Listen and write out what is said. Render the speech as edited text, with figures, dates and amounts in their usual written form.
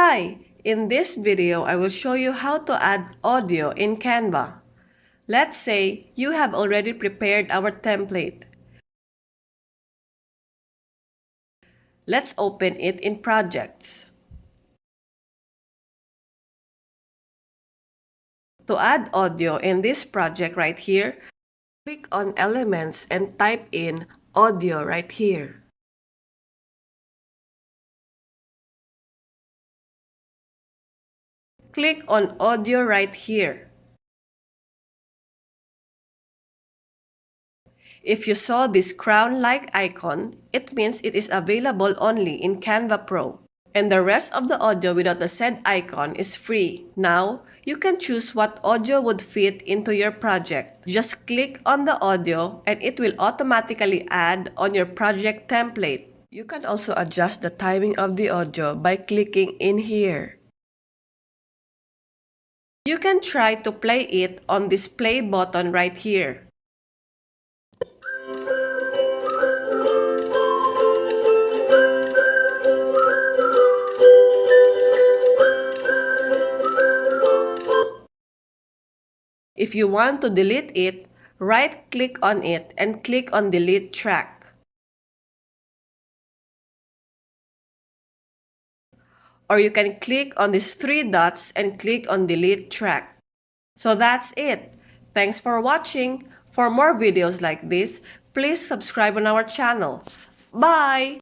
Hi! In this video, I will show you how to add audio in Canva. Let's say you have already prepared our template. Let's open it in Projects. To add audio in this project right here, click on Elements and type in Audio right here. Click on Audio right here. If you saw this crown-like icon, it means it is available only in Canva Pro. And the rest of the audio without the said icon is free. Now, you can choose what audio would fit into your project. Just click on the audio and it will automatically add on your project template. You can also adjust the timing of the audio by clicking in here. You can try to play it on this play button right here. If you want to delete it, right-click on it and click on Delete Track. Or you can click on these three dots and click on Delete Track. So that's it. Thanks for watching. For more videos like this, please subscribe on our channel. Bye!